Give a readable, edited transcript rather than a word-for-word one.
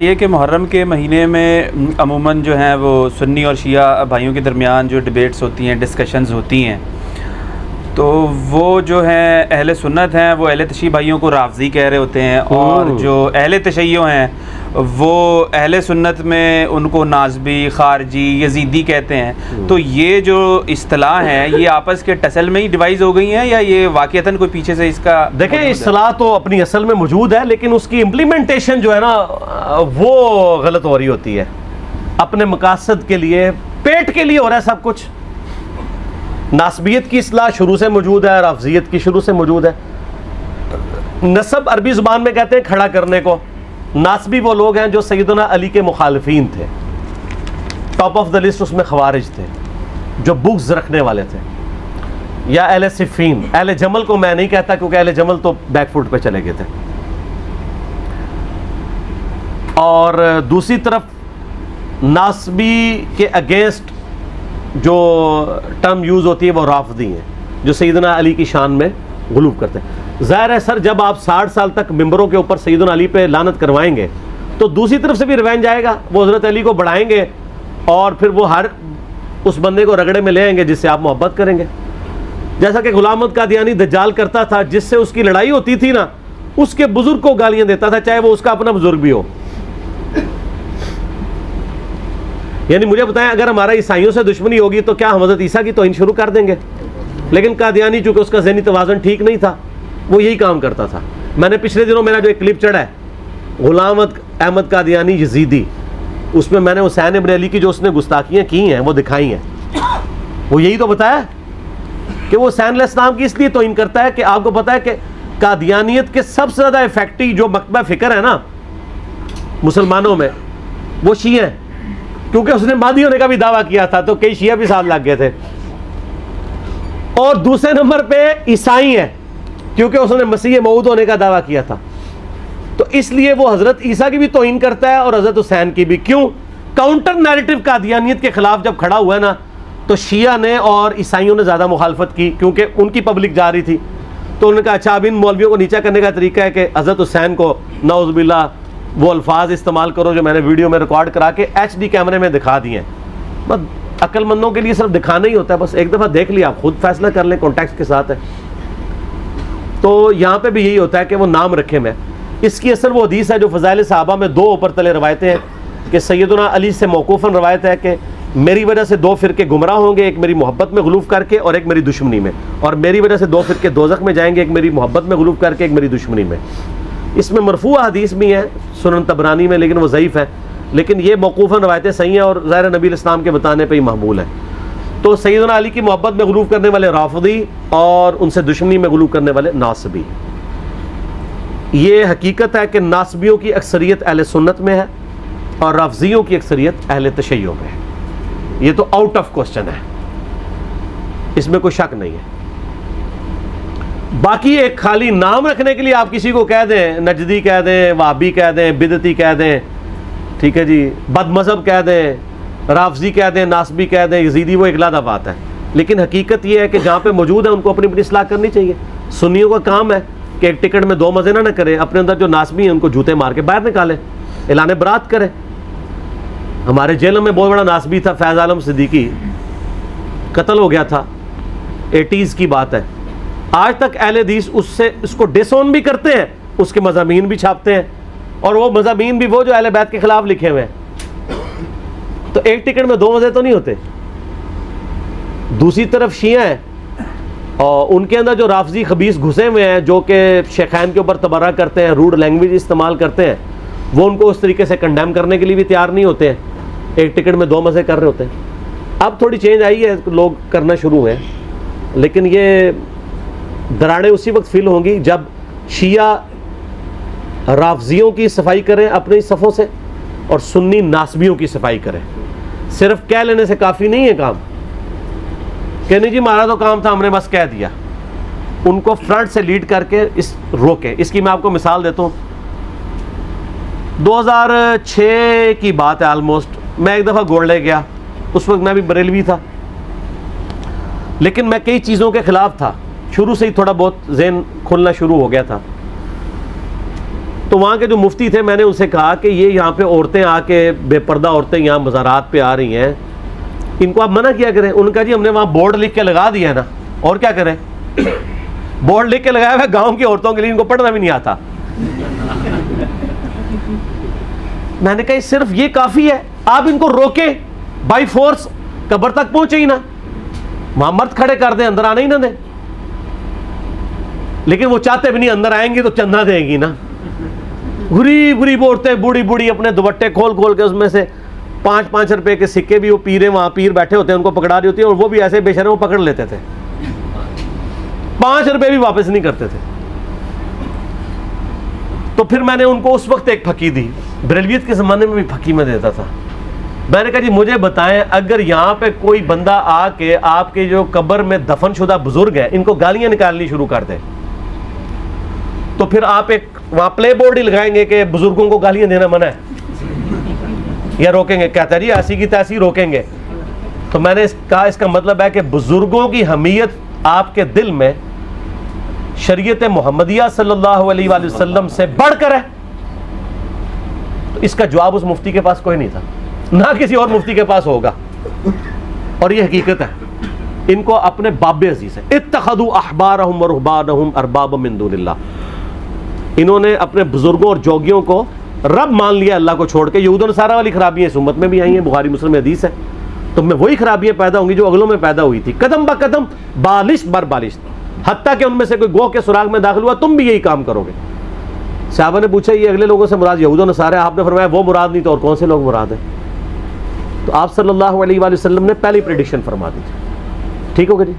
یہ کہ محرم کے مہینے میں عموماً جو ہیں وہ سنی اور شیعہ بھائیوں کے درمیان جو ڈبیٹس ہوتی ہیں، ڈسکشنز ہوتی ہیں، تو وہ جو ہیں اہل سنت ہیں وہ اہل تشیع بھائیوں کو رافضی کہہ رہے ہوتے ہیں، اور جو اہل تشیع ہیں وہ اہل سنت میں ان کو نازبی، خارجی، یزیدی کہتے ہیں۔ تو یہ جو اصطلاح ہیں یہ آپس کے ٹسل میں ہی ڈیوائز ہو گئی ہیں یا یہ واقعتاً کوئی پیچھے سے اس کا؟ دیکھیں اصطلاح تو اپنی اصل میں موجود ہے، لیکن اس کی امپلیمنٹیشن جو ہے نا وہ غلط ہو رہی ہوتی ہے، اپنے مقاصد کے لیے، پیٹ کے لیے ہو رہا ہے سب کچھ۔ ناسبیت کی اصطلاح شروع سے موجود ہے، رافضیت کی شروع سے موجود ہے۔ نسب عربی زبان میں کہتے ہیں کھڑا کرنے کو۔ ناسبی وہ لوگ ہیں جو سیدنا علی کے مخالفین تھے، ٹاپ آف دا لسٹ اس میں خوارج تھے، جو بغض رکھنے والے تھے، یا اہل صفین۔ اہل جمل کو میں نہیں کہتا کیونکہ اہل جمل تو بیک فوٹ پہ چلے گئے تھے۔ اور دوسری طرف ناسبی کے اگینسٹ جو ٹرم یوز ہوتی ہے وہ رافضی ہیں، جو سیدنا علی کی شان میں غلو کرتے ہیں۔ ظاہر ہے سر، جب آپ 60 سال تک ممبروں کے اوپر سیدنا علی پہ لعنت کروائیں گے تو دوسری طرف سے بھی ریونج آئے گا، وہ حضرت علی کو بڑھائیں گے اور پھر وہ ہر اس بندے کو رگڑے میں لے آئیں گے جس سے آپ محبت کریں گے۔ جیسا کہ غلام احمد قادیانی دجال کرتا تھا، جس سے اس کی لڑائی ہوتی تھی نا، اس کے بزرگ کو گالیاں دیتا تھا، چاہے وہ اس کا اپنا بزرگ بھی ہو۔ یعنی مجھے بتائیں، اگر ہمارا عیسائیوں سے دشمنی ہوگی تو کیا ہم حضرت عیسیٰ کی توہین شروع کر دیں گے؟ لیکن قادیانی چونکہ اس کا ذہنی توازن ٹھیک نہیں تھا، وہ یہی کام کرتا تھا۔ میں نے پچھلے دنوں میرا جو ایک کلپ چڑھا ہے غلام احمد قادیانی یزیدی، اس میں نے حسین ابن علی کی جو اس نے گستاخیاں کی ہیں وہ دکھائی ہیں۔ وہ یہی تو بتایا کہ وہ حسین علیہ السلام کی اس لیے توہین کرتا ہے کہ آپ کو پتا ہے کہ قادیانیت کے سب سے زیادہ افیکٹو جو مکتبہ فکر ہے نا مسلمانوں میں، وہ شیعہ ہیں، کیونکہ اس نے مہدی ہونے کا بھی دعویٰ کیا تھا تو کئی شیعہ بھی ساتھ لگ گئے تھے۔ اور دوسرے نمبر پہ عیسائی ہیں، کیونکہ اس نے مسیح موعود ہونے کا دعویٰ کیا تھا، تو اس لیے وہ حضرت عیسیٰ کی بھی توہین کرتا ہے اور حضرت حسین کی بھی۔ کیوں؟ کاؤنٹر نیریٹو قادیانیت کے خلاف جب کھڑا ہوا ہے نا تو شیعہ نے اور عیسائیوں نے زیادہ مخالفت کی، کیونکہ ان کی پبلک جا رہی تھی، تو انہوں نے کہا اچھا اب ان مولویوں کو نیچا کرنے کا طریقہ ہے کہ حضرت حسین کو نعوذ باللہ وہ الفاظ استعمال کرو جو میں نے ویڈیو میں ریکارڈ کرا کے HD کیمرے میں دکھا دیے ہیں۔ بس عقل مندوں کے لیے صرف دکھانا ہی ہوتا ہے، بس ایک دفعہ دیکھ لیا، آپ خود فیصلہ کر لیں، کانٹیکسٹ کے ساتھ ہے۔ تو یہاں پہ بھی یہی ہوتا ہے کہ وہ نام رکھے میں۔ اس کی اصل وہ حدیث ہے جو فضائل صحابہ میں دو اوپر تلے روایتیں ہیں کہ سیدنا علی سے موقوفاً روایت ہے کہ میری وجہ سے دو فرقے گمراہ ہوں گے، ایک میری محبت میں غلوف کر کے اور ایک میری دشمنی میں، اور میری وجہ سے دو فرقے دوزخ میں جائیں گے، ایک میری محبت میں غلوف کر کے ایک میری دشمنی میں۔ اس میں مرفوع حدیث بھی ہیں سنن طبرانی میں، لیکن وہ ضعیف ہے، لیکن یہ موقوفاً روایتیں صحیح ہیں اور ظاہر نبی الاسلام کے بتانے پہ ہی محمول ہے۔ تو سیدنا علی کی محبت میں غلوف کرنے والے رافضی اور ان سے دشمنی میں غلوف کرنے والے ناصبی۔ یہ حقیقت ہے کہ ناصبیوں کی اکثریت اہل سنت میں ہے اور رافضیوں کی اکثریت اہل تشیع میں ہے۔ یہ تو آؤٹ آف کوسچن ہے، اس میں کوئی شک نہیں ہے۔ باقی ایک خالی نام رکھنے کے لیے آپ کسی کو کہہ دیں، نجدی کہہ دیں، وہابی کہہ دیں، بدعتی کہہ دیں، ٹھیک ہے جی، بد مذہب کہہ دیں، رافضی کہہ دیں، ناسبی کہہ دیں، یزیدی، وہ ایک علیحدہ بات ہے۔ لیکن حقیقت یہ ہے کہ جہاں پہ موجود ہے ان کو اپنی اپنی اصلاح کرنی چاہیے۔ سنیوں کا کام ہے کہ ایک ٹکٹ میں دو مزے نہ کریں، اپنے اندر جو ناسبی ہیں ان کو جوتے مار کے باہر نکالیں، اعلان برات کریں۔ ہمارے جیل میں بہت بڑا ناسبی تھا، فیض عالم صدیقی، قتل ہو گیا تھا، 80s کی بات ہے۔ آج تک اہل حدیث اس کو ڈس آن بھی کرتے ہیں، اس کے مضامین بھی چھاپتے ہیں، اور وہ مضامین بھی وہ جو اہل بیت کے خلاف لکھے ہوئے ہیں۔ تو ایک ٹکٹ میں دو مزے تو نہیں ہوتے۔ دوسری طرف شیعہ ہیں اور ان کے اندر جو رافضی خبیث گھسے ہوئے ہیں، جو کہ شیخین کے اوپر تبرہ کرتے ہیں، روڈ لینگویج استعمال کرتے ہیں، وہ ان کو اس طریقے سے کنڈیم کرنے کے لیے بھی تیار نہیں ہوتے ہیں، ایک ٹکٹ میں دو مزے کر رہے ہوتے ہیں۔ اب تھوڑی چینج آئی ہے، لوگ کرنا شروع ہوئے ہیں، لیکن یہ دراڑیں اسی وقت فیل ہوں گی جب شیعہ رافضیوں کی صفائی کریں اپنی صفوں سے اور سنی ناسبیوں کی صفائی کریں۔ صرف کہہ لینے سے کافی نہیں ہے کام کہ نہیں جی ہمارا تو کام تھا، ہم نے بس کہہ دیا۔ ان کو فرنٹ سے لیڈ کر کے روکیں۔ اس کی میں آپ کو مثال دیتا ہوں۔ 2006 کی بات ہے آلموسٹ، میں ایک دفعہ گولڈے گیا، اس وقت میں بھی بریلوی تھا، لیکن میں کئی چیزوں کے خلاف تھا، شروع سے ہی تھوڑا بہت ذہن کھلنا شروع ہو گیا تھا۔ تو وہاں کے جو مفتی تھے میں نے ان سے کہا کہ یہ یہاں پہ عورتیں آ کے بے پردہ عورتیں یہاں مزارات پہ آ رہی ہیں, ان کو آپ منع کیا کریں. ان کا جی ہم نے وہاں بورڈ لکھ کے لگا دیا ہے نا, اور کیا کریں, بورڈ لکھ کے لگایا ہوا ہے گاؤں کی عورتوں کے لیے, ان کو پڑھنا بھی نہیں آتا. میں نے کہا صرف یہ کافی ہے, آپ ان کو روکیں بائی فورس, قبر تک پہنچے ہی نا, وہاں مرد کھڑے کر دیں, اندر آنے ہی نہ دیں. لیکن وہ چاہتے بھی نہیں, اندر آئیں گی تو چندہ دیں گی نا. غریب غریب عورتیں بوڑھی بوڑھی اپنے دوپٹے کھول کھول کے اس میں سے 5-5 روپے کے سکے بھی, وہ پیرے وہاں پیر بیٹھے ہوتے ہیں ان کو پکڑا رہی ہوتی ہیں, اور وہ بھی ایسے بے شرم وہ پکڑ لیتے تھے, 5 روپے بھی واپس نہیں کرتے تھے. تو پھر میں نے ان کو اس وقت ایک پھکی دی, بریلویت کے زمانے میں بھی پھکی میں دیتا تھا. میں نے کہا جی مجھے بتائیں, اگر یہاں پہ کوئی بندہ آ کے آپ کے جو قبر میں دفن شدہ بزرگ ہیں ان کو گالیاں نکالنی شروع کر دے, تو پھر آپ ایک وہاں پلے بورڈ ہی لگائیں گے کہ بزرگوں کو گالیاں دینا منع ہے, یا روکیں گے؟ کہتا ہے جی ایسی کی تیسی روکیں گے. تو میں نے کہا اس کا مطلب ہے کہ بزرگوں کی حمیت آپ کے دل میں شریعت محمدیہ صلی اللہ علیہ وآلہ وسلم سے بڑھ کر ہے. تو اس کا جواب اس مفتی کے پاس کوئی نہیں تھا, نہ کسی اور مفتی کے پاس ہوگا, اور یہ حقیقت ہے. ان کو اپنے باب عزیز ہے. اتخذوا احبارهم ورهبانهم اربابا من دون اللہ, انہوں نے اپنے بزرگوں اور جوگیوں کو رب مان لیا اللہ کو چھوڑ کے. یہود و نصارہ والی خرابیاں اس امت میں بھی آئی ہیں, بخاری مسلم میں حدیث ہے. تو میں وہی خرابیاں پیدا ہوں گی جو اگلوں میں پیدا ہوئی تھی, قدم با قدم, بالش بر بالش, حتیٰ کہ ان میں سے کوئی گوہ کے سراغ میں داخل ہوا تم بھی یہی کام کرو گے. صحابہ نے پوچھا یہ اگلے لوگوں سے مراد یہود و نصارہ, آپ نے فرمایا وہ مراد نہیں تو اور کون سے لوگ مراد ہیں؟ تو آپ صلی اللہ علیہ وآلہ وسلم نے پہلی پریڈکشن فرما دی تھی. ٹھیک ہو گیا جی.